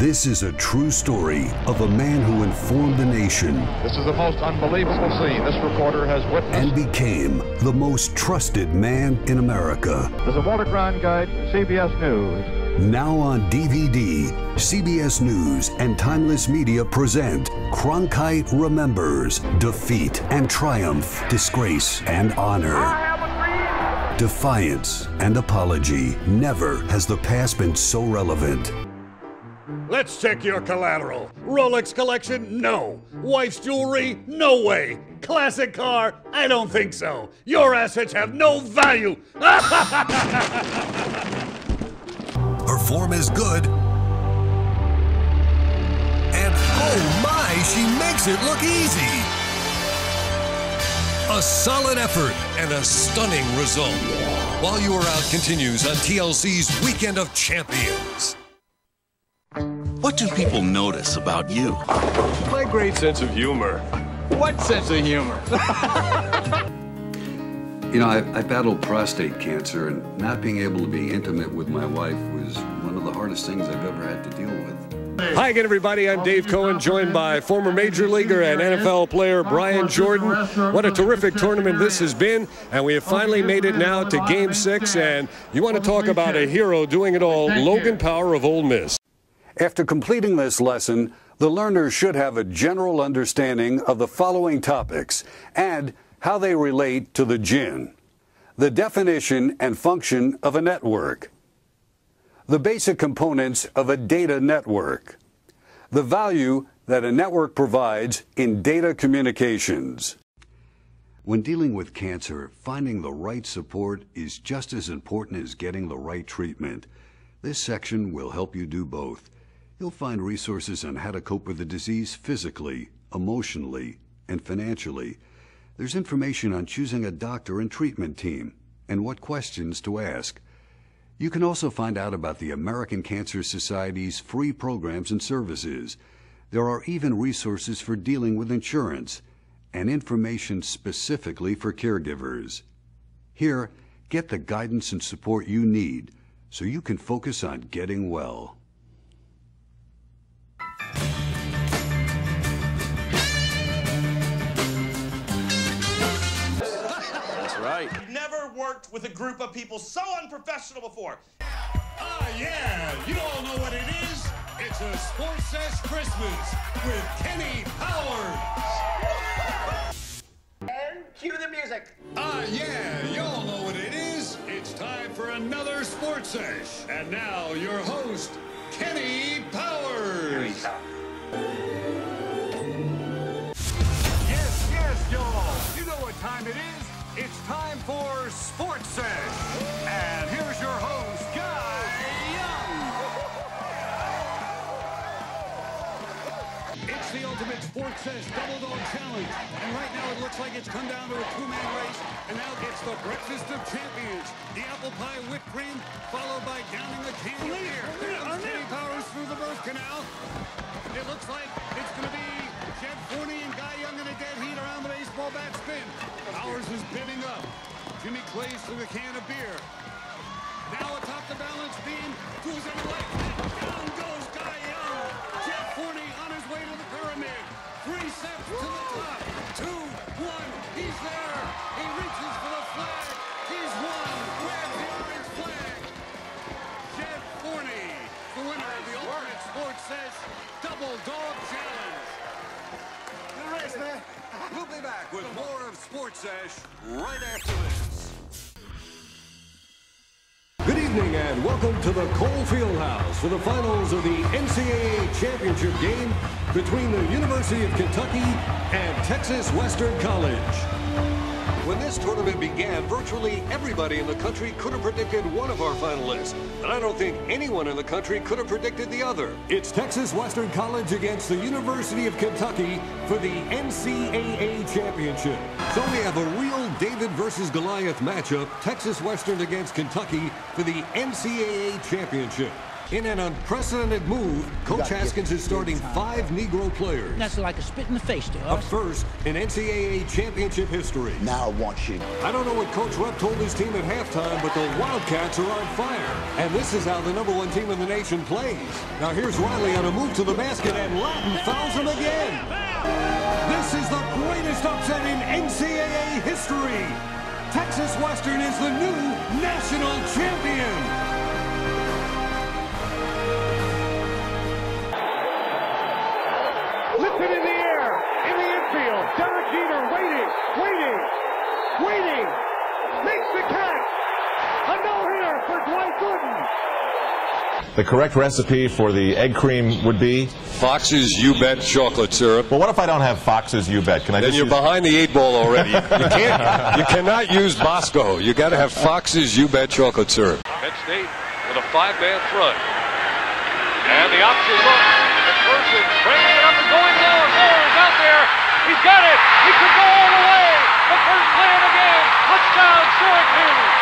This is a true story of a man who informed the nation. This is the most unbelievable scene this reporter has witnessed. And became the most trusted man in America. There's a Walter Cronkite Guide, CBS News. Now on DVD, CBS News and Timeless Media present Cronkite Remembers Defeat and Triumph, Disgrace and Honor. Defiance and apology. Never has the past been so relevant. Let's check your collateral. Rolex collection? No. Wife's jewelry? No way. Classic car? I don't think so. Your assets have no value. Her form is good. And oh my, she makes it look easy. A solid effort and a stunning result. While You Are Out continues on TLC's Weekend of Champions. What do people notice about you? My great sense of humor. What sense of humor? You know, I battled prostate cancer, and not being able to be intimate with my wife was one of the hardest things I've ever had to deal with. Hi again, everybody. I'm Dave Cohen, joined by former Major Leaguer and NFL player Brian Jordan. What a terrific tournament this has been, and we have finally made it now to Game 6, and you want to talk about a hero doing it all, Logan Power of Ole Miss. After completing this lesson, the learner should have a general understanding of the following topics and how they relate to the gin, the definition and function of a network, the basic components of a data network, the value that a network provides in data communications. When dealing with cancer, finding the right support is just as important as getting the right treatment. This section will help you do both. You'll find resources on how to cope with the disease physically, emotionally, and financially. There's information on choosing a doctor and treatment team and what questions to ask. You can also find out about the American Cancer Society's free programs and services. There are even resources for dealing with insurance and information specifically for caregivers. Here, get the guidance and support you need so you can focus on getting well. You've never worked with a group of people so unprofessional before. Ah, yeah, you all know what it is. It's a Sports Sesh Christmas with Kenny Powers. And cue the music. Ah, yeah, you all know what it is. It's time for another Sports Sesh. And now, your host, Kenny Powers. Yes, y'all. You know what time it is. It's time for Sports Sesh. And here's your host, Guy Young. It's the ultimate Sports Sesh Double Dog Challenge. And right now it looks like it's come down to a two-man race. And now it's the Breakfast of Champions. The apple pie whipped cream, followed by downing the can of beer. Comes Kenny Powers through the birth canal. It looks like it's going to be Jeff Forney and Guy Young in a dead heat around the baseball bat spin. Powers is bidding up. Jimmy Clay's through a can of beer. Now atop the balance beam, to his own right. Down goes Guy Young. Jeff Forney on his way to the pyramid. 3 steps to the top. 2, 1, he's there. He reaches for the flag. He's won. Wave the orange flag. Jeff Forney, the winner of the Ultimate Sports Sesh Double Dog Challenge. Good race, man. We'll be back with more of Sports Sesh right after this. Good evening and welcome to the Cole Fieldhouse for the finals of the NCAA Championship game between the University of Kentucky and Texas Western College. When this tournament began, virtually everybody in the country could have predicted one of our finalists, but I don't think anyone in the country could have predicted the other. It's Texas Western College against the University of Kentucky for the NCAA Championship. So we have a real David versus Goliath matchup, Texas Western against Kentucky for the NCAA Championship. In an unprecedented move, Coach Haskins is starting 5 Negro players. That's like a spit in the face to A us. first in NCAA championship history. Now I want you. I don't know what Coach Rupp told his team at halftime, but the Wildcats are on fire. And this is how the #1 team in the nation plays. Now here's Riley on a move to the basket, and Latin fouls him again. This is the greatest upset in NCAA history. Texas Western is the new national champion. Lifted in the air, in the infield. Derek Jeter waiting. Makes the catch. A no-hitter for Dwight Gooden. The correct recipe for the egg cream would be? Fox's You Bet chocolate syrup. Well, what if I don't have Fox's You Bet? Can I Then just you're use... behind the 8 ball already. You cannot use Bosco. You got to have Fox's You Bet chocolate syrup. Penn State with a 5-man front. And the option look. McPherson bringing it up and going low. Moore is out there. He's got it. He could go all the way. The first slam again. Touchdown, Syracuse.